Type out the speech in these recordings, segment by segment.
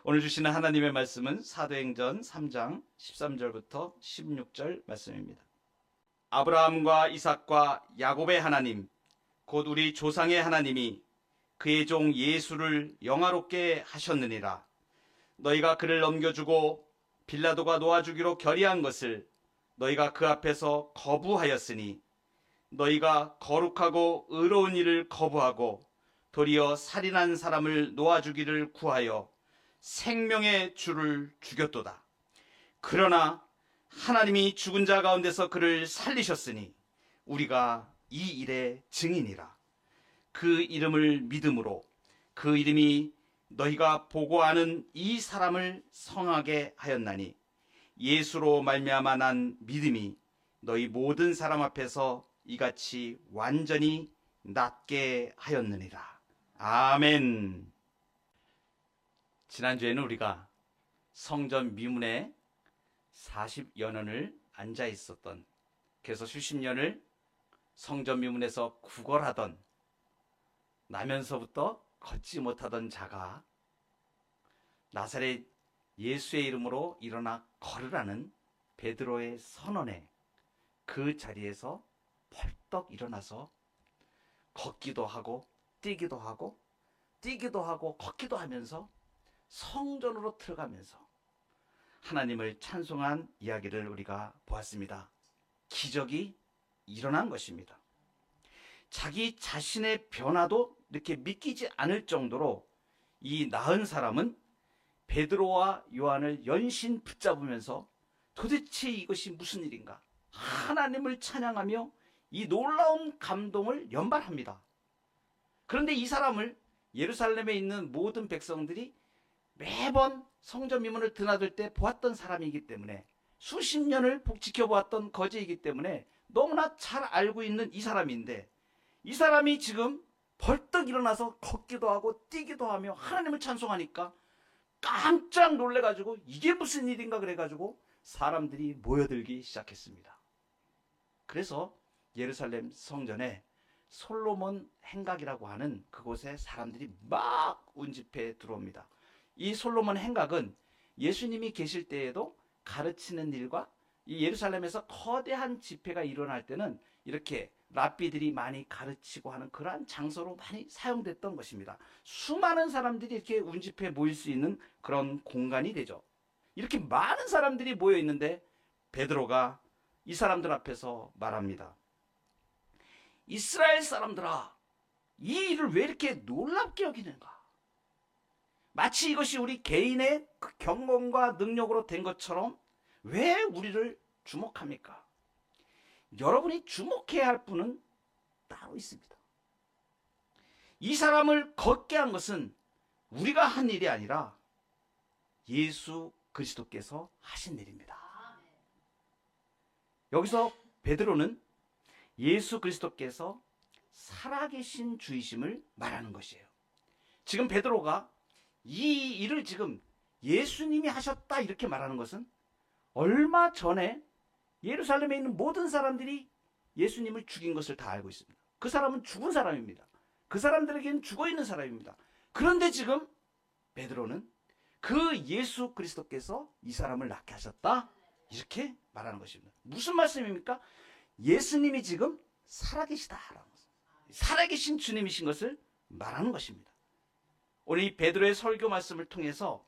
오늘 주시는 하나님의 말씀은 사도행전 3장 13절부터 16절 말씀입니다. 아브라함과 이삭과 야곱의 하나님, 곧 우리 조상의 하나님이 그의 종 예수를 영화롭게 하셨느니라. 너희가 그를 넘겨주고 빌라도가 놓아주기로 결의한 것을 너희가 그 앞에서 거부하였으니 너희가 거룩하고 의로운 일을 거부하고 도리어 살인한 사람을 놓아주기를 구하여 생명의 주를 죽였도다. 그러나 하나님이 죽은 자 가운데서 그를 살리셨으니 우리가 이 일의 증인이라. 그 이름을 믿음으로 그 이름이 너희가 보고 아는 이 사람을 성하게 하였나니 예수로 말미암아 난 믿음이 너희 모든 사람 앞에서 이같이 완전히 낫게 하였느니라. 아멘. 지난주에는 우리가 성전 미문에 40여 년을 앉아 있었던, 그래서 수십 년을 성전 미문에서 구걸하던, 나면서부터 걷지 못하던 자가 나사렛 예수의 이름으로 일어나 걸으라는 베드로의 선언에 그 자리에서 벌떡 일어나서 걷기도 하고 뛰기도 하고 걷기도 하면서 성전으로 들어가면서 하나님을 찬송한 이야기를 우리가 보았습니다. 기적이 일어난 것입니다. 자기 자신의 변화도 이렇게 믿기지 않을 정도로 이 나은 사람은 베드로와 요한을 연신 붙잡으면서 도대체 이것이 무슨 일인가? 하나님을 찬양하며 이 놀라운 감동을 연발합니다. 그런데 이 사람을 예루살렘에 있는 모든 백성들이 매번 성전 미문을 드나들 때 보았던 사람이기 때문에, 수십 년을 지켜보았던 거지이기 때문에 너무나 잘 알고 있는 이 사람인데, 이 사람이 지금 벌떡 일어나서 걷기도 하고 뛰기도 하며 하나님을 찬송하니까 깜짝 놀래가지고 이게 무슨 일인가 그래가지고 사람들이 모여들기 시작했습니다. 그래서 예루살렘 성전에 솔로몬 행각이라고 하는 그곳에 사람들이 막 운집해 들어옵니다. 이 솔로몬 행각은 예수님이 계실 때에도 가르치는 일과 이 예루살렘에서 거대한 집회가 일어날 때는 이렇게 랍비들이 많이 가르치고 하는 그러한 장소로 많이 사용됐던 것입니다. 수많은 사람들이 이렇게 운집해 모일 수 있는 그런 공간이 되죠. 이렇게 많은 사람들이 모여 있는데 베드로가 이 사람들 앞에서 말합니다. 이스라엘 사람들아, 이 일을 왜 이렇게 놀랍게 여기는가? 마치 이것이 우리 개인의 그 경험과 능력으로 된 것처럼 왜 우리를 주목합니까? 여러분이 주목해야 할 분은 따로 있습니다. 이 사람을 걷게 한 것은 우리가 한 일이 아니라 예수 그리스도께서 하신 일입니다. 여기서 베드로는 예수 그리스도께서 살아계신 주이심을 말하는 것이에요. 지금 베드로가 이 일을 지금 예수님이 하셨다 이렇게 말하는 것은 얼마 전에 예루살렘에 있는 모든 사람들이 예수님을 죽인 것을 다 알고 있습니다. 그 사람은 죽은 사람입니다. 그 사람들에게는 죽어있는 사람입니다. 그런데 지금 베드로는 그 예수 그리스도께서 이 사람을 낫게 하셨다 이렇게 말하는 것입니다. 무슨 말씀입니까? 예수님이 지금 살아계시다라는 것입니다. 살아계신 주님이신 것을 말하는 것입니다. 오늘 이 베드로의 설교 말씀을 통해서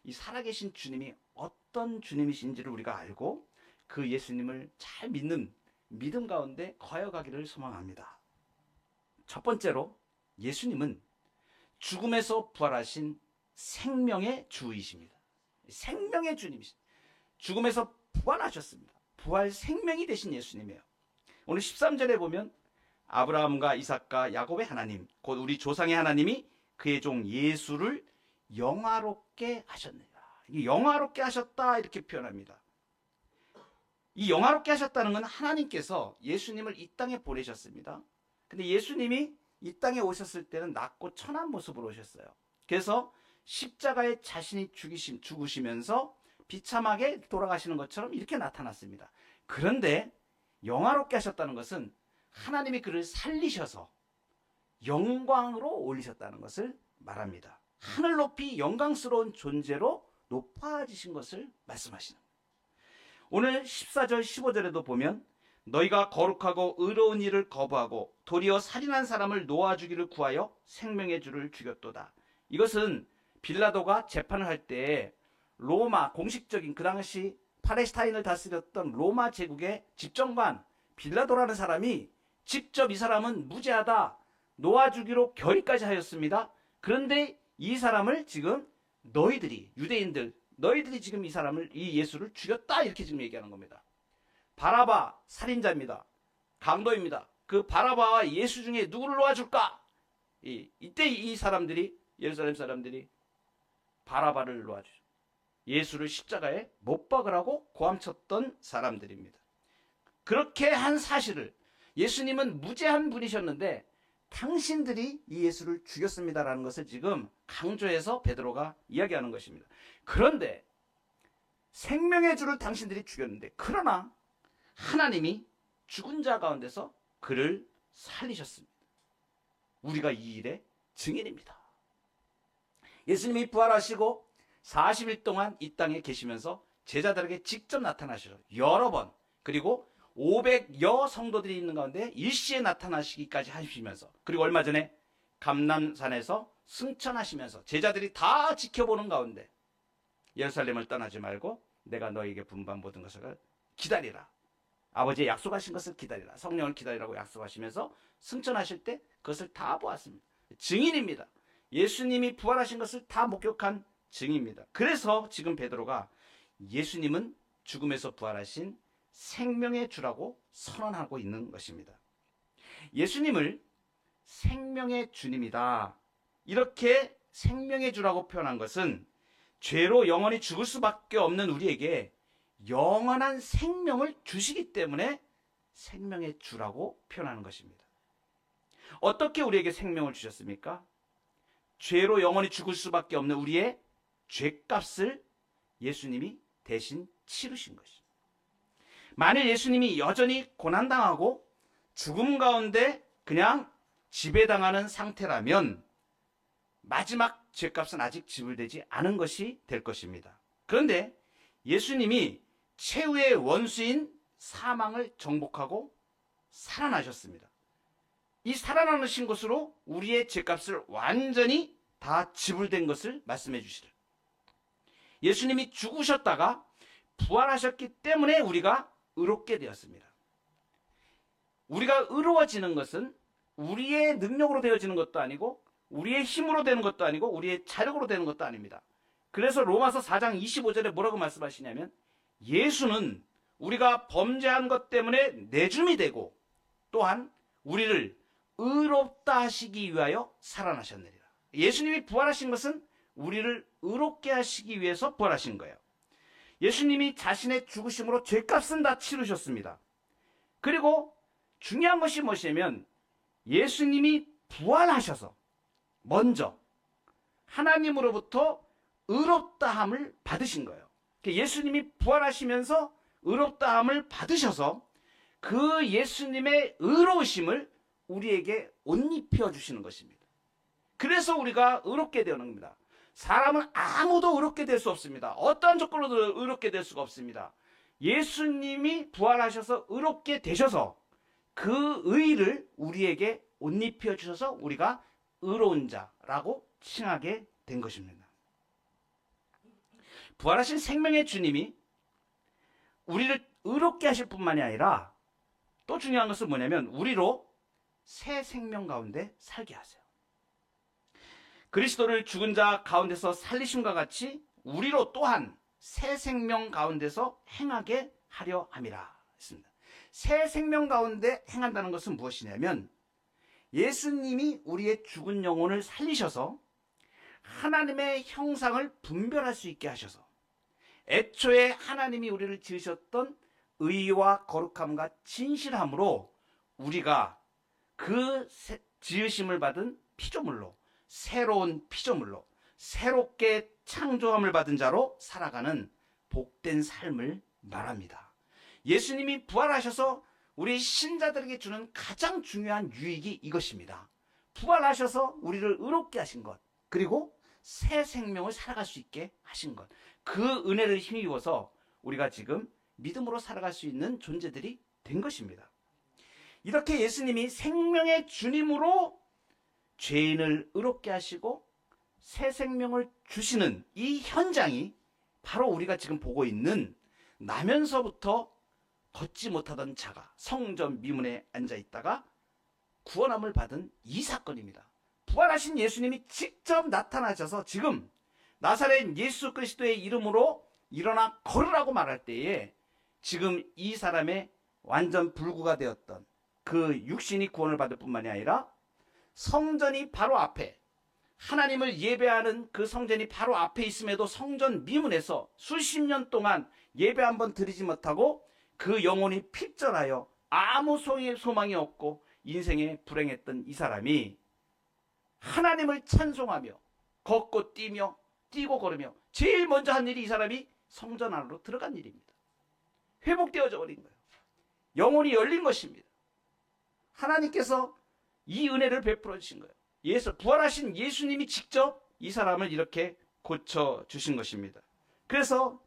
이 살아계신 주님이 어떤 주님이신지를 우리가 알고 그 예수님을 잘 믿는 믿음 가운데 거여가기를 소망합니다. 첫 번째로 예수님은 죽음에서 부활하신 생명의 주이십니다. 생명의 주님이십니다. 죽음에서 부활하셨습니다. 부활 생명이 되신 예수님이에요. 오늘 13절에 보면 아브라함과 이삭과 야곱의 하나님, 곧 우리 조상의 하나님이 그의 종 예수를 영화롭게 하셨느니라. 영화롭게 하셨다 이렇게 표현합니다. 이 영화롭게 하셨다는 건 하나님께서 예수님을 이 땅에 보내셨습니다. 근데 예수님이 이 땅에 오셨을 때는 낮고 천한 모습으로 오셨어요. 그래서 십자가에 자신이 죽으시면서 비참하게 돌아가시는 것처럼 이렇게 나타났습니다. 그런데 영화롭게 하셨다는 것은 하나님이 그를 살리셔서 영광으로 올리셨다는 것을 말합니다. 하늘 높이 영광스러운 존재로 높아지신 것을 말씀하시는 거예요. 오늘 14절 15절에도 보면 너희가 거룩하고 의로운 일을 거부하고 도리어 살인한 사람을 놓아주기를 구하여 생명의 주를 죽였도다. 이것은 빌라도가 재판을 할 때 로마 공식적인 그 당시 팔레스타인을 다스렸던 로마 제국의 집정관 빌라도라는 사람이 직접 이 사람은 무죄하다 놓아주기로 결의까지 하였습니다. 그런데 이 사람을 지금 너희들이 유대인들 너희들이 지금 이 예수를 죽였다 이렇게 지금 얘기하는 겁니다. 바라바 살인자입니다. 강도입니다. 그 바라바와 예수 중에 누구를 놓아줄까? 이때 이 사람들이 예루살렘 사람들이 바라바를 놓아주죠. 예수를 십자가에 못 박으라고 고함쳤던 사람들입니다. 그렇게 한 사실을 예수님은 무죄한 분이셨는데 당신들이 이 예수를 죽였습니다라는 것을 지금 강조해서 베드로가 이야기하는 것입니다. 그런데 생명의 주를 당신들이 죽였는데 그러나 하나님이 죽은 자 가운데서 그를 살리셨습니다. 우리가 이 일의 증인입니다. 예수님이 부활하시고 40일 동안 이 땅에 계시면서 제자들에게 직접 나타나셔서 여러 번 그리고 500여 성도들이 있는 가운데 일시에 나타나시기까지 하시면서 그리고 얼마 전에 감람산에서 승천하시면서 제자들이 다 지켜보는 가운데 예루살렘을 떠나지 말고 내가 너에게 분부한 모든 것을 기다리라. 아버지의 약속하신 것을 기다리라. 성령을 기다리라고 약속하시면서 승천하실 때 그것을 다 보았습니다. 증인입니다. 예수님이 부활하신 것을 다 목격한 증인입니다. 그래서 지금 베드로가 예수님은 죽음에서 부활하신 생명의 주라고 선언하고 있는 것입니다. 예수님을 생명의 주님이다. 이렇게 생명의 주라고 표현한 것은 죄로 영원히 죽을 수밖에 없는 우리에게 영원한 생명을 주시기 때문에 생명의 주라고 표현하는 것입니다. 어떻게 우리에게 생명을 주셨습니까? 죄로 영원히 죽을 수밖에 없는 우리의 죄값을 예수님이 대신 치르신 것입니다. 만일 예수님이 여전히 고난당하고 죽음 가운데 그냥 지배당하는 상태라면 마지막 죄값은 아직 지불되지 않은 것이 될 것입니다. 그런데 예수님이 최후의 원수인 사망을 정복하고 살아나셨습니다. 이 살아나신 것으로 우리의 죄값을 완전히 다 지불된 것을 말씀해 주시를. 예수님이 죽으셨다가 부활하셨기 때문에 우리가 의롭게 되었습니다. 우리가 의로워지는 것은 우리의 능력으로 되어지는 것도 아니고 우리의 힘으로 되는 것도 아니고 우리의 자력으로 되는 것도 아닙니다. 그래서 로마서 4장 25절에 뭐라고 말씀하시냐면 예수는 우리가 범죄한 것 때문에 내줌이 되고 또한 우리를 의롭다 하시기 위하여 살아나셨느니라. 예수님이 부활하신 것은 우리를 의롭게 하시기 위해서 부활하신 거예요. 예수님이 자신의 죽으심으로 죄값은 다 치르셨습니다. 그리고 중요한 것이 무엇이냐면 예수님이 부활하셔서 먼저 하나님으로부터 의롭다함을 받으신 거예요. 예수님이 부활하시면서 의롭다함을 받으셔서 그 예수님의 의로우심을 우리에게 옷 입혀 주시는 것입니다. 그래서 우리가 의롭게 되는 겁니다. 사람은 아무도 의롭게 될 수 없습니다. 어떠한 조건으로도 의롭게 될 수가 없습니다. 예수님이 부활하셔서 의롭게 되셔서 그 의를 우리에게 옷 입혀 주셔서 우리가 의로운 자라고 칭하게 된 것입니다. 부활하신 생명의 주님이 우리를 의롭게 하실 뿐만이 아니라 또 중요한 것은 뭐냐면 우리로 새 생명 가운데 살게 하세요. 그리스도를 죽은 자 가운데서 살리심과 같이 우리로 또한 새 생명 가운데서 행하게 하려 함이라 했습니다. 새 생명 가운데 행한다는 것은 무엇이냐면 예수님이 우리의 죽은 영혼을 살리셔서 하나님의 형상을 분별할 수 있게 하셔서 애초에 하나님이 우리를 지으셨던 의와 거룩함과 진실함으로 우리가 그 지으심을 받은 피조물로 새로운 피조물로 새롭게 창조함을 받은 자로 살아가는 복된 삶을 말합니다. 예수님이 부활하셔서 우리 신자들에게 주는 가장 중요한 유익이 이것입니다. 부활하셔서 우리를 의롭게 하신 것, 그리고 새 생명을 살아갈 수 있게 하신 것. 그 은혜를 힘입어서 우리가 지금 믿음으로 살아갈 수 있는 존재들이 된 것입니다. 이렇게 예수님이 생명의 주님으로 죄인을 의롭게 하시고 새 생명을 주시는 이 현장이 바로 우리가 지금 보고 있는 나면서부터 걷지 못하던 자가 성전 미문에 앉아 있다가 구원함을 받은 이 사건입니다. 부활하신 예수님이 직접 나타나셔서 지금 나사렛 예수 그리스도의 이름으로 일어나 걸으라고 말할 때에 지금 이 사람의 완전 불구가 되었던 그 육신이 구원을 받을 뿐만이 아니라 성전이 바로 앞에, 하나님을 예배하는 그 성전이 바로 앞에 있음에도 성전 미문에서 수십 년 동안 예배 한번 드리지 못하고 그 영혼이 핍절하여 아무 소망이 없고 인생에 불행했던 이 사람이 하나님을 찬송하며 걷고 뛰며 뛰고 걸으며 제일 먼저 한 일이 이 사람이 성전 안으로 들어간 일입니다. 회복되어져 버린 거예요. 영혼이 열린 것입니다. 하나님께서 이 은혜를 베풀어 주신 거예요. 부활하신 예수님이 직접 이 사람을 이렇게 고쳐주신 것입니다. 그래서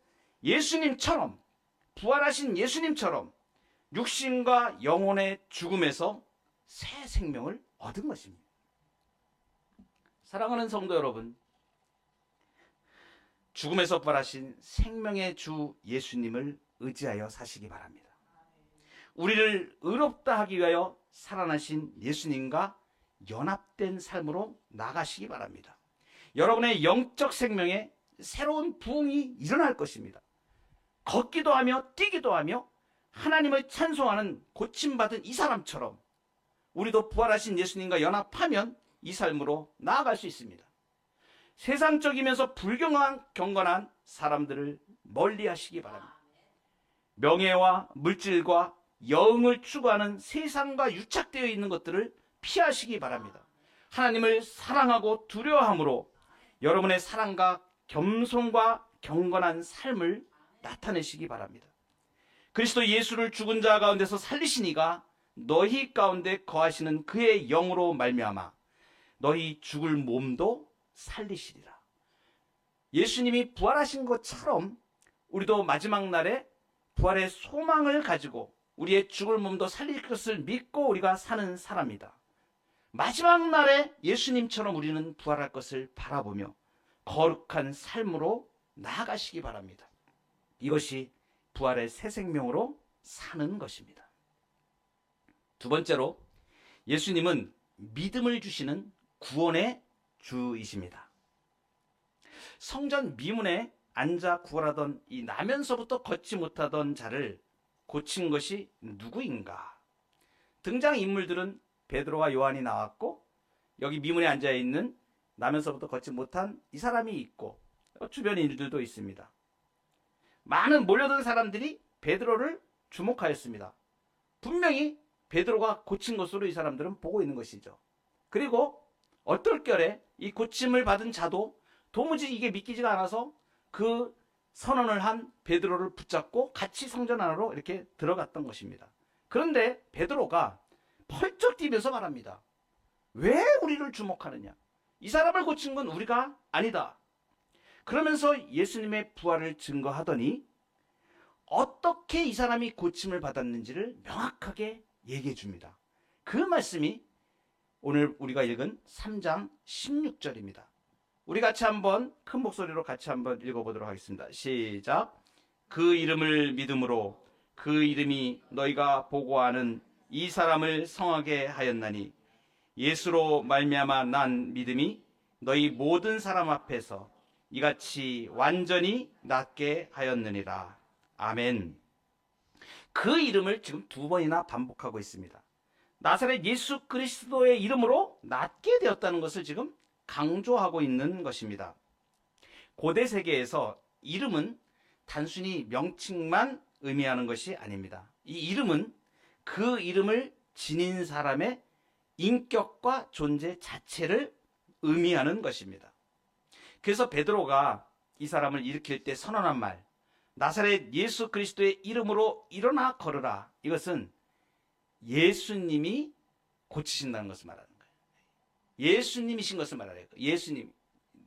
예수님처럼, 부활하신 예수님처럼 육신과 영혼의 죽음에서 새 생명을 얻은 것입니다. 사랑하는 성도 여러분, 죽음에서 부활하신 생명의 주 예수님을 의지하여 사시기 바랍니다. 우리를 의롭다 하기 위하여 살아나신 예수님과 연합된 삶으로 나가시기 바랍니다. 여러분의 영적 생명에 새로운 부흥이 일어날 것입니다. 걷기도 하며 뛰기도 하며 하나님을 찬송하는 고침받은 이 사람처럼 우리도 부활하신 예수님과 연합하면 이 삶으로 나아갈 수 있습니다. 세상적이면서 경건한 사람들을 멀리 하시기 바랍니다. 명예와 물질과 영을 추구하는 세상과 유착되어 있는 것들을 피하시기 바랍니다. 하나님을 사랑하고 두려워함으로 여러분의 사랑과 겸손과 경건한 삶을 나타내시기 바랍니다. 그리스도 예수를 죽은 자 가운데서 살리시니가 너희 가운데 거하시는 그의 영으로 말미암아 너희 죽을 몸도 살리시리라. 예수님이 부활하신 것처럼 우리도 마지막 날에 부활의 소망을 가지고 우리의 죽을 몸도 살릴 것을 믿고 우리가 사는 사람이다. 마지막 날에 예수님처럼 우리는 부활할 것을 바라보며 거룩한 삶으로 나아가시기 바랍니다. 이것이 부활의 새 생명으로 사는 것입니다. 두 번째로, 예수님은 믿음을 주시는 구원의 주이십니다. 성전 미문에 앉아 구걸하던 이 나면서부터 걷지 못하던 자를 고친 것이 누구인가? 등장인물들은 베드로와 요한이 나왔고, 여기 미문에 앉아있는 나면서부터 걷지 못한 이 사람이 있고, 주변의 일들도 있습니다. 많은 몰려든 사람들이 베드로를 주목하였습니다. 분명히 베드로가 고친 것으로 이 사람들은 보고 있는 것이죠. 그리고 얼떨결에 이 고침을 받은 자도 도무지 이게 믿기지가 않아서 그 선언을 한 베드로를 붙잡고 같이 성전 안으로 이렇게 들어갔던 것입니다. 그런데 베드로가 펄쩍 뛰면서 말합니다. 왜 우리를 주목하느냐? 이 사람을 고친 건 우리가 아니다. 그러면서 예수님의 부활을 증거하더니 어떻게 이 사람이 고침을 받았는지를 명확하게 얘기해 줍니다. 그 말씀이 오늘 우리가 읽은 3장 16절입니다. 우리 같이 한번 큰 목소리로 같이 한번 읽어보도록 하겠습니다. 시작. 그 이름을 믿음으로 그 이름이 너희가 보고하는 이 사람을 성하게 하였나니 예수로 말미암아 난 믿음이 너희 모든 사람 앞에서 이같이 완전히 낫게 하였느니라. 아멘. 그 이름을 지금 두 번이나 반복하고 있습니다. 나사렛 예수 그리스도의 이름으로 낫게 되었다는 것을 지금 강조하고 있는 것입니다. 고대 세계에서 이름은 단순히 명칭만 의미하는 것이 아닙니다. 이 이름은 그 이름을 지닌 사람의 인격과 존재 자체를 의미하는 것입니다. 그래서 베드로가 이 사람을 일으킬 때 선언한 말, 나사렛 예수 그리스도의 이름으로 일어나 걸으라. 이것은 예수님이 고치신다는 것을 말하는 거예요. 예수님이신 것을 말하는 거예요. 예수님.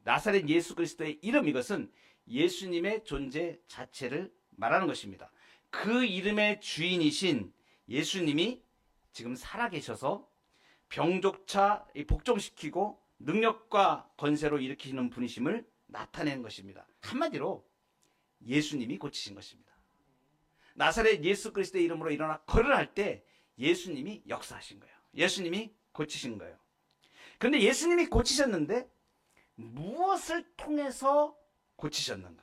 나사렛 예수 그리스도의 이름, 이것은 예수님의 존재 자체를 말하는 것입니다. 그 이름의 주인이신 예수님이 지금 살아계셔서 병조차 복종시키고 능력과 권세로 일으키는 분이심을 나타내는 것입니다. 한마디로 예수님이 고치신 것입니다. 나사렛 예수 그리스도의 이름으로 일어나 걸으라 할 때 예수님이 역사하신 거예요. 예수님이 고치신 거예요. 그런데 예수님이 고치셨는데 무엇을 통해서 고치셨는가?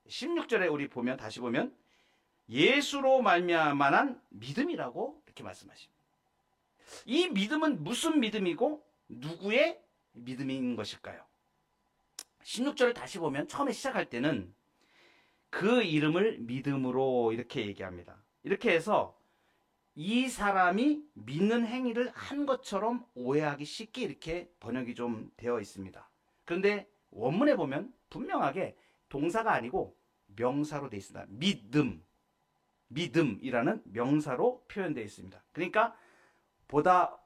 16절에 우리 보면, 다시 보면 예수로 말미암아난 믿음이라고 이렇게 말씀하십니다. 이 믿음은 무슨 믿음이고 누구의 믿음인 것일까요? 16절을 다시 보면 처음에 시작할 때는 그 이름을 믿음으로 이렇게 얘기합니다. 이렇게 해서 이 사람이 믿는 행위를 한 것처럼 오해하기 쉽게 이렇게 번역이 좀 되어 있습니다. 그런데 원문에 보면 분명하게 동사가 아니고 명사로 되어 있습니다. 믿음이라는 명사로 표현되어 있습니다. 그러니까 보다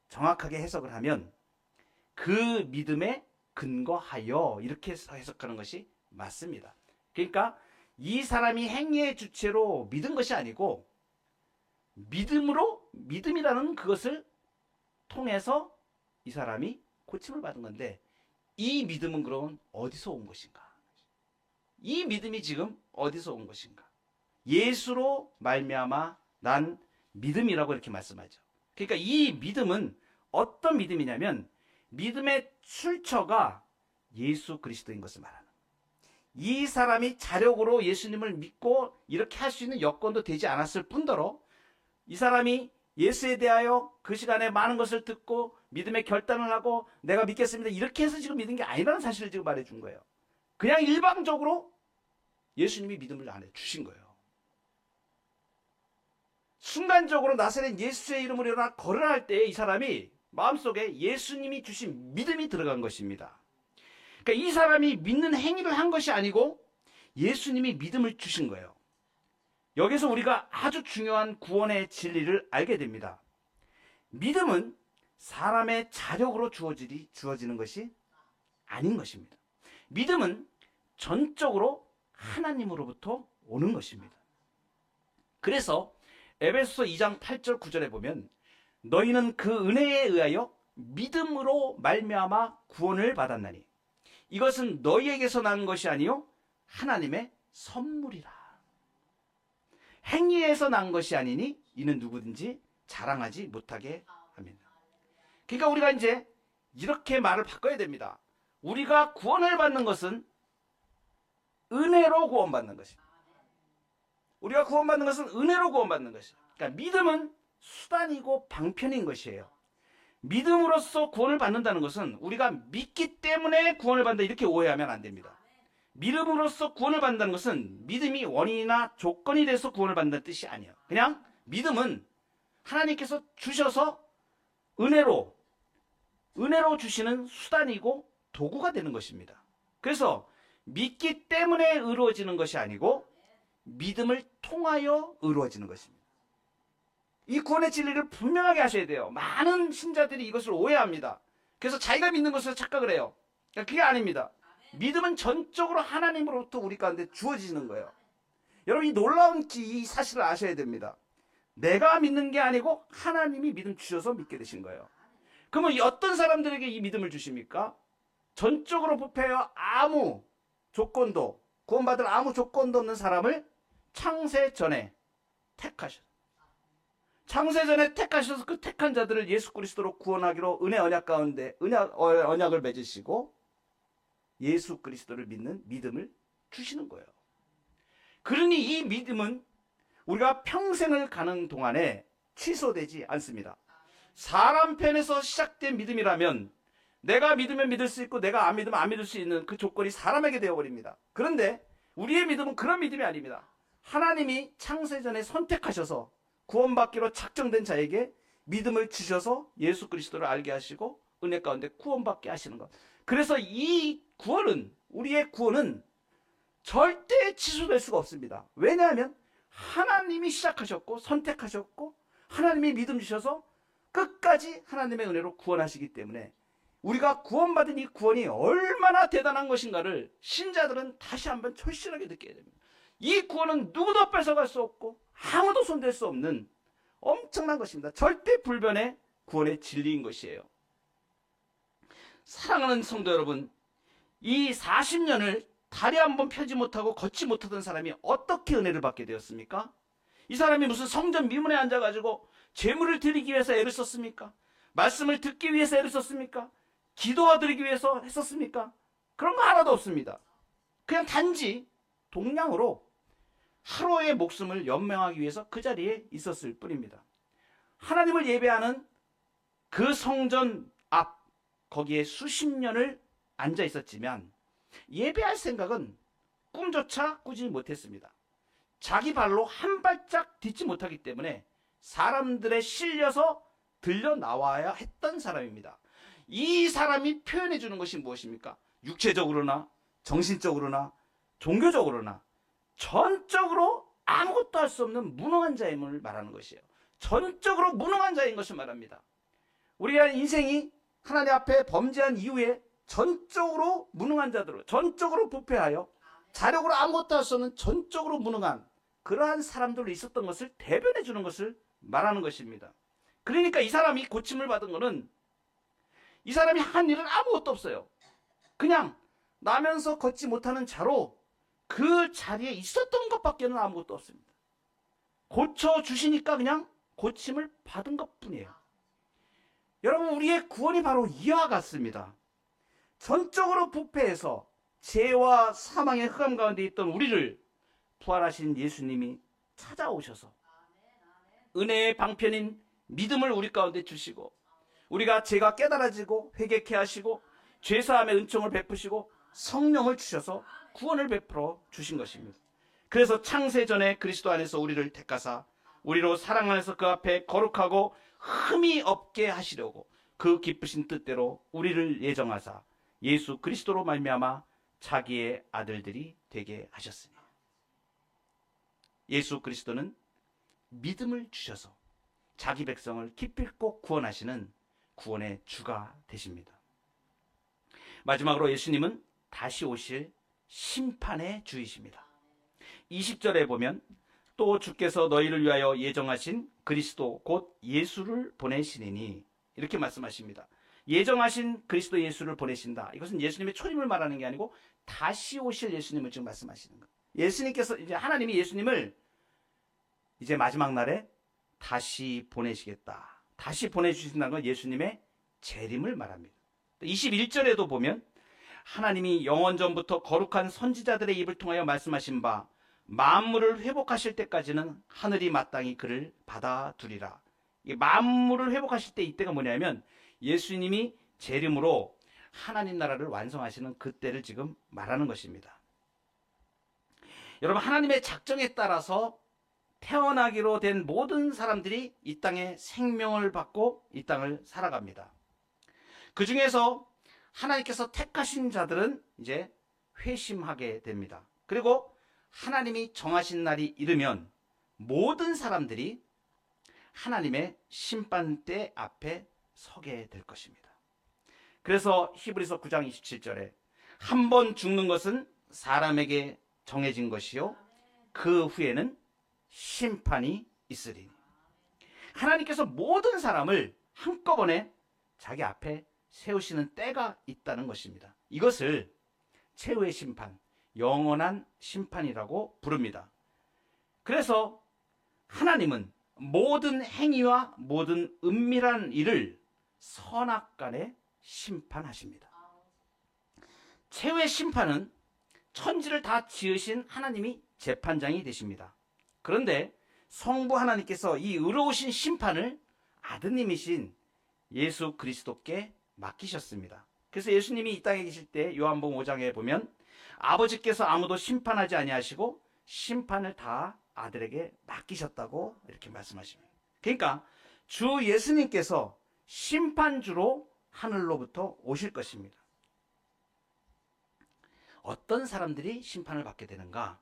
정확하게 해석을 하면 그 믿음에 근거하여 이렇게 해석하는 것이 맞습니다. 그러니까 이 사람이 행위의 주체로 믿은 것이 아니고 믿음이라는 그것을 통해서 이 사람이 고침을 받은 건데, 이 믿음은 그럼 어디서 온 것인가? 이 믿음이 지금 어디서 온 것인가? 예수로 말미암아 난 믿음이라고 이렇게 말씀하죠. 그러니까 이 믿음은 어떤 믿음이냐면 믿음의 출처가 예수 그리스도인 것을 말하는, 이 사람이 자력으로 예수님을 믿고 이렇게 할 수 있는 여건도 되지 않았을 뿐더러 이 사람이 예수에 대하여 그 시간에 많은 것을 듣고 믿음의 결단을 하고 내가 믿겠습니다 이렇게 해서 지금 믿은 게 아니라는 사실을 지금 말해준 거예요. 그냥 일방적으로 예수님이 믿음을 안 해주신 거예요. 순간적으로 나사렛 예수의 이름으로 일어나 걸으라 할 때 이 사람이 마음속에 예수님이 주신 믿음이 들어간 것입니다. 그러니까 이 사람이 믿는 행위를 한 것이 아니고 예수님이 믿음을 주신 거예요. 여기서 우리가 아주 중요한 구원의 진리를 알게 됩니다. 믿음은 사람의 자력으로 주어지는 것이 아닌 것입니다. 믿음은 전적으로 하나님으로부터 오는 것입니다. 그래서 에베소서 2장 8절 9절에 보면 너희는 그 은혜에 의하여 믿음으로 말미암아 구원을 받았나니 이것은 너희에게서 난 것이 아니요 하나님의 선물이라. 행위에서 난 것이 아니니 이는 누구든지 자랑하지 못하게 합니다. 그러니까 우리가 이제 이렇게 말을 바꿔야 됩니다. 우리가 구원을 받는 것은 은혜로 구원받는 것입니다. 우리가 구원받는 것은 은혜로 구원받는 것입니다. 그러니까 믿음은 수단이고 방편인 것이에요. 믿음으로써 구원을 받는다는 것은 우리가 믿기 때문에 구원을 받는다 이렇게 오해하면 안 됩니다. 믿음으로써 구원을 받는다는 것은 믿음이 원인이나 조건이 돼서 구원을 받는다는 뜻이 아니에요. 그냥 믿음은 하나님께서 주셔서 은혜로 주시는 수단이고 도구가 되는 것입니다. 그래서 믿기 때문에 이루어지는 것이 아니고 믿음을 통하여 이루어지는 것입니다. 이 구원의 진리를 분명하게 하셔야 돼요. 많은 신자들이 이것을 오해합니다. 그래서 자기가 믿는 것을 착각을 해요. 그게 아닙니다. 믿음은 전적으로 하나님으로부터 우리 가운데 주어지는 거예요. 여러분 이 놀라운 이 사실을 아셔야 됩니다. 내가 믿는 게 아니고 하나님이 믿음 주셔서 믿게 되신 거예요. 그러면 어떤 사람들에게 이 믿음을 주십니까? 전적으로 부패하여 아무 조건도 구원받을 아무 조건도 없는 사람을 창세 전에 택하셨어요. 창세 전에 택하셔서 그 택한 자들을 예수 그리스도로 구원하기로 은혜 언약 가운데 언약을 맺으시고 예수 그리스도를 믿는 믿음을 주시는 거예요. 그러니 이 믿음은 우리가 평생을 가는 동안에 취소되지 않습니다. 사람 편에서 시작된 믿음이라면 내가 믿으면 믿을 수 있고 내가 안 믿으면 안 믿을 수 있는 그 조건이 사람에게 되어버립니다. 그런데 우리의 믿음은 그런 믿음이 아닙니다. 하나님이 창세전에 선택하셔서 구원받기로 작정된 자에게 믿음을 주셔서 예수 그리스도를 알게 하시고 은혜 가운데 구원받게 하시는 것. 그래서 이 구원은, 우리의 구원은 절대 취소될 수가 없습니다. 왜냐하면 하나님이 시작하셨고 선택하셨고 하나님이 믿음 주셔서 끝까지 하나님의 은혜로 구원하시기 때문에 우리가 구원받은 이 구원이 얼마나 대단한 것인가를 신자들은 다시 한번 절실하게 느껴야 됩니다. 이 구원은 누구도 뺏어갈 수 없고 아무도 손댈 수 없는 엄청난 것입니다. 절대 불변의 구원의 진리인 것이에요. 사랑하는 성도 여러분, 이 40년을 다리 한번 펴지 못하고 걷지 못하던 사람이 어떻게 은혜를 받게 되었습니까? 이 사람이 무슨 성전 미문에 앉아가지고 제물을 드리기 위해서 애를 썼습니까? 말씀을 듣기 위해서 애를 썼습니까? 기도드리기 위해서 했었습니까? 그런 거 하나도 없습니다. 그냥 단지 동량으로 하루의 목숨을 연명하기 위해서 그 자리에 있었을 뿐입니다. 하나님을 예배하는 그 성전 앞, 거기에 수십 년을 앉아 있었지만 예배할 생각은 꿈조차 꾸지 못했습니다. 자기 발로 한 발짝 딛지 못하기 때문에 사람들에 실려서 들려 나와야 했던 사람입니다. 이 사람이 표현해 주는 것이 무엇입니까? 육체적으로나 정신적으로나 종교적으로나 전적으로 아무것도 할 수 없는 무능한 자임을 말하는 것이에요. 전적으로 무능한 자인 것을 말합니다. 우리가 인생이 하나님 앞에 범죄한 이후에 전적으로 무능한 자들로, 전적으로 부패하여 자력으로 아무것도 할 수 없는 전적으로 무능한 그러한 사람들로 있었던 것을 대변해 주는 것을 말하는 것입니다. 그러니까 이 사람이 고침을 받은 것은 이 사람이 한 일은 아무것도 없어요. 그냥 나면서 걷지 못하는 자로 그 자리에 있었던 것밖에는 아무것도 없습니다. 고쳐주시니까 그냥 고침을 받은 것뿐이에요. 여러분, 우리의 구원이 바로 이와 같습니다. 전적으로 부패해서 죄와 사망의 흑암 가운데 있던 우리를 부활하신 예수님이 찾아오셔서 은혜의 방편인 믿음을 우리 가운데 주시고 우리가 죄가 깨달아지고 회개케 하시고 죄사함의 은총을 베푸시고 성령을 주셔서 구원을 베풀어 주신 것입니다. 그래서 창세전에 그리스도 안에서 우리를 택하사 우리로 사랑 안에서 그 앞에 거룩하고 흠이 없게 하시려고 그 기쁘신 뜻대로 우리를 예정하사 예수 그리스도로 말미암아 자기의 아들들이 되게 하셨으니 예수 그리스도는 믿음을 주셔서 자기 백성을 기필코 구원하시는 구원의 주가 되십니다. 마지막으로 예수님은 다시 오실 심판의 주이십니다. 20절에 보면 또 주께서 너희를 위하여 예정하신 그리스도 곧 예수를 보내시니 이렇게 말씀하십니다. 예정하신 그리스도 예수를 보내신다. 이것은 예수님의 초림을 말하는 게 아니고 다시 오실 예수님을 지금 말씀하시는 거예요. 예수님께서 이제 하나님이 예수님을 이제 마지막 날에 다시 보내시겠다. 다시 보내주신다는 건 예수님의 재림을 말합니다. 21절에도 보면 하나님이 영원전부터 거룩한 선지자들의 입을 통하여 말씀하신 바 만물을 회복하실 때까지는 하늘이 마땅히 그를 받아두리라. 만물을 회복하실 때 이때가 뭐냐면 예수님이 재림으로 하나님 나라를 완성하시는 그때를 지금 말하는 것입니다. 여러분, 하나님의 작정에 따라서 태어나기로 된 모든 사람들이 이 땅에 생명을 받고 이 땅을 살아갑니다. 그 중에서 하나님께서 택하신 자들은 이제 회심하게 됩니다. 그리고 하나님이 정하신 날이 이르면 모든 사람들이 하나님의 심판대 앞에 서게 될 것입니다. 그래서 히브리서 9장 27절에 한 번 죽는 것은 사람에게 정해진 것이요 그 후에는 심판이 있으리니 하나님께서 모든 사람을 한꺼번에 자기 앞에 세우시는 때가 있다는 것입니다. 이것을 최후의 심판, 영원한 심판이라고 부릅니다. 그래서 하나님은 모든 행위와 모든 은밀한 일을 선악간에 심판하십니다. 최후의 심판은 천지를 다 지으신 하나님이 재판장이 되십니다. 그런데 성부 하나님께서 이 의로우신 심판을 아드님이신 예수 그리스도께 맡기셨습니다. 그래서 예수님이 이 땅에 계실 때 요한복음 5장에 보면 아버지께서 아무도 심판하지 아니하시고 심판을 다 아들에게 맡기셨다고 이렇게 말씀하십니다. 그러니까 주 예수님께서 심판주로 하늘로부터 오실 것입니다. 어떤 사람들이 심판을 받게 되는가?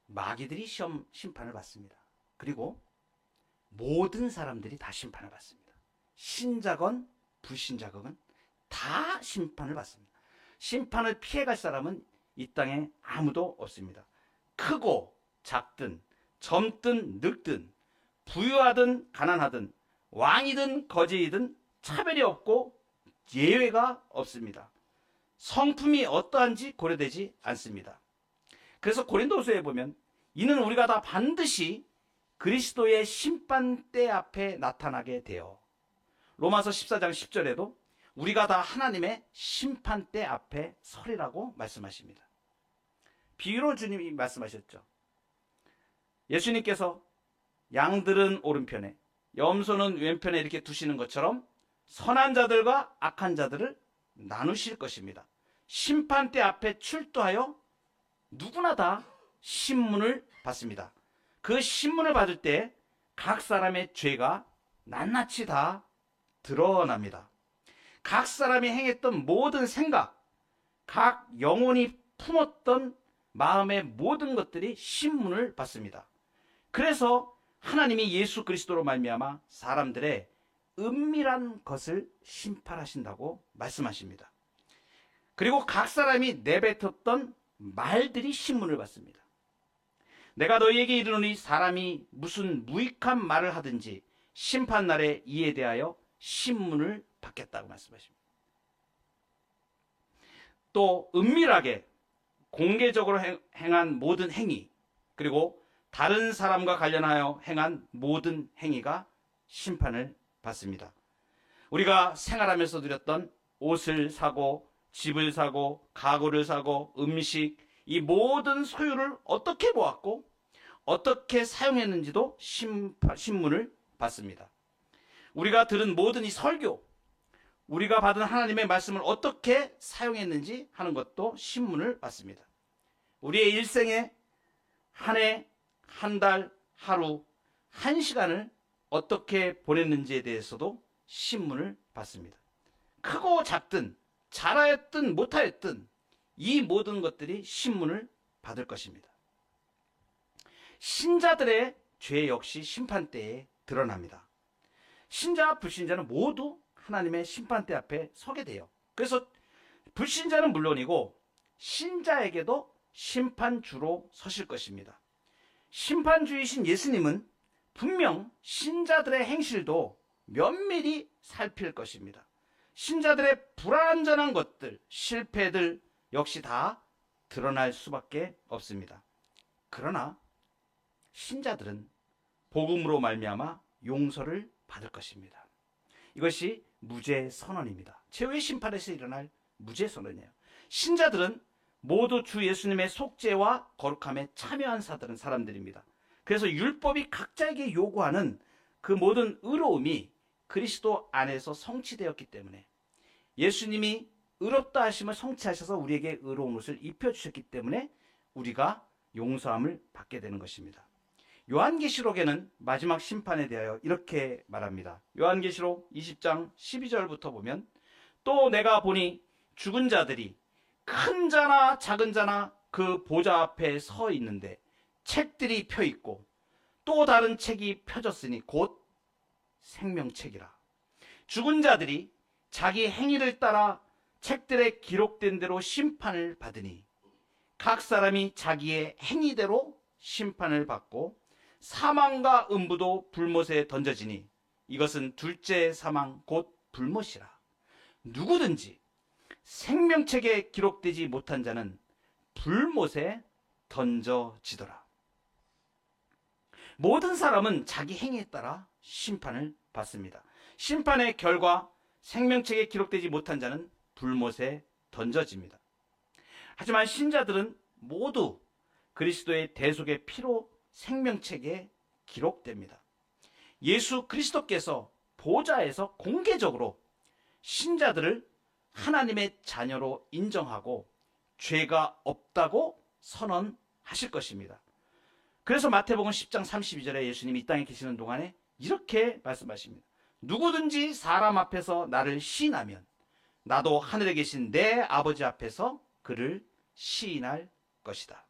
마귀들이 심판을 받습니다. 그리고 모든 사람들이 다 심판을 받습니다. 신자건 불신자건 다 심판을 받습니다. 심판을 피해갈 사람은 이 땅에 아무도 없습니다. 크고 작든 젊든 늙든 부유하든 가난하든 왕이든 거지이든 차별이 없고 예외가 없습니다. 성품이 어떠한지 고려되지 않습니다. 그래서 고린도서에 보면 이는 우리가 다 반드시 그리스도의 심판대 앞에 나타나게 되어, 로마서 14장 10절에도 우리가 다 하나님의 심판대 앞에 서리라고 말씀하십니다. 비유로 주님이 말씀하셨죠. 예수님께서 양들은 오른편에 염소는 왼편에 이렇게 두시는 것처럼 선한 자들과 악한 자들을 나누실 것입니다. 심판대 앞에 출두하여 누구나 다 신문을 받습니다. 그 신문을 받을 때 각 사람의 죄가 낱낱이 다 드러납니다. 각 사람이 행했던 모든 생각, 각 영혼이 품었던 마음의 모든 것들이 신문을 받습니다. 그래서 하나님이 예수 그리스도로 말미암아 사람들의 은밀한 것을 심판하신다고 말씀하십니다. 그리고 각 사람이 내뱉었던 말들이 신문을 받습니다. 내가 너희에게 이르노니 사람이 무슨 무익한 말을 하든지 심판날에 이에 대하여 신문을 받겠다고 말씀하십니다. 또 은밀하게 공개적으로 행한 모든 행위, 그리고 다른 사람과 관련하여 행한 모든 행위가 심판을 받습니다. 우리가 생활하면서 누렸던 옷을 사고 집을 사고 가구를 사고 음식, 이 모든 소유를 어떻게 모았고 어떻게 사용했는지도 신문을 받습니다. 우리가 들은 모든 이 설교, 우리가 받은 하나님의 말씀을 어떻게 사용했는지 하는 것도 신문을 받습니다. 우리의 일생에 한 해, 한 달, 하루, 한 시간을 어떻게 보냈는지에 대해서도 신문을 받습니다. 크고 작든 잘하였든 못하였든 이 모든 것들이 신문을 받을 것입니다. 신자들의 죄 역시 심판대에 드러납니다. 신자와 불신자는 모두 하나님의 심판대 앞에 서게 돼요. 그래서 불신자는 물론이고 신자에게도 심판주로 서실 것입니다. 심판주이신 예수님은 분명 신자들의 행실도 면밀히 살필 것입니다. 신자들의 불완전한 것들, 실패들 역시 다 드러날 수밖에 없습니다. 그러나 신자들은 복음으로 말미암아 용서를 받을 것입니다. 이것이 무죄 선언입니다. 최후의 심판에서 일어날 무죄 선언이에요. 신자들은 모두 주 예수님의 속죄와 거룩함에 참여한 사람들입니다. 그래서 율법이 각자에게 요구하는 그 모든 의로움이 그리스도 안에서 성취되었기 때문에, 예수님이 의롭다 하심을 성취하셔서 우리에게 의로운 옷을 입혀주셨기 때문에 우리가 용서함을 받게 되는 것입니다. 요한계시록에는 마지막 심판에 대하여 이렇게 말합니다. 요한계시록 20장 12절부터 보면, 또 내가 보니 죽은 자들이 큰 자나 작은 자나 그 보좌 앞에 서 있는데 책들이 펴 있고 또 다른 책이 펴졌으니 곧 생명책이라. 죽은 자들이 자기 행위를 따라 책들에 기록된 대로 심판을 받으니 각 사람이 자기의 행위대로 심판을 받고 사망과 음부도 불못에 던져지니 이것은 둘째 사망 곧 불못이라. 누구든지 생명책에 기록되지 못한 자는 불못에 던져지더라. 모든 사람은 자기 행위에 따라 심판을 받습니다. 심판의 결과 생명책에 기록되지 못한 자는 불못에 던져집니다. 하지만 신자들은 모두 그리스도의 대속의 피로 생명책에 기록됩니다. 예수 그리스도께서 보좌에서 공개적으로 신자들을 하나님의 자녀로 인정하고 죄가 없다고 선언하실 것입니다. 그래서 마태복음 10장 32절에 예수님이 이 땅에 계시는 동안에 이렇게 말씀하십니다. 누구든지 사람 앞에서 나를 시인하면 나도 하늘에 계신 내 아버지 앞에서 그를 시인할 것이다.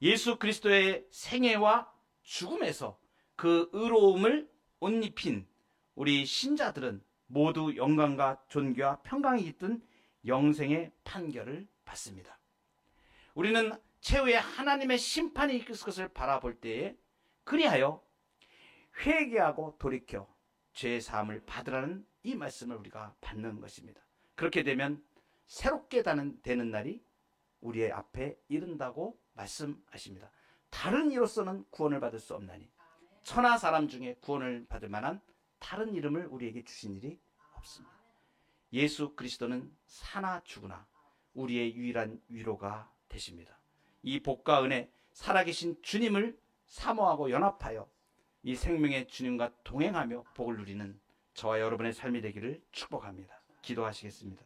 예수 그리스도의 생애와 죽음에서 그 의로움을 옷 입힌 우리 신자들은 모두 영광과 존귀와 평강이 깃든 영생의 판결을 받습니다. 우리는 최후에 하나님의 심판이 있을 것을 바라볼 때에 그리하여 회개하고 돌이켜 죄의 사함을 받으라는 이 말씀을 우리가 받는 것입니다. 그렇게 되면 새롭게 되는 날이 우리의 앞에 이른다고 말씀하십니다. 다른 이로서는 구원을 받을 수 없나니 천하 사람 중에 구원을 받을 만한 다른 이름을 우리에게 주신 일이 없습니다. 예수 그리스도는 사나 죽으나 우리의 유일한 위로가 되십니다. 이 복과 은혜, 살아계신 주님을 사모하고 연합하여 이 생명의 주님과 동행하며 복을 누리는 저와 여러분의 삶이 되기를 축복합니다. 기도하시겠습니다.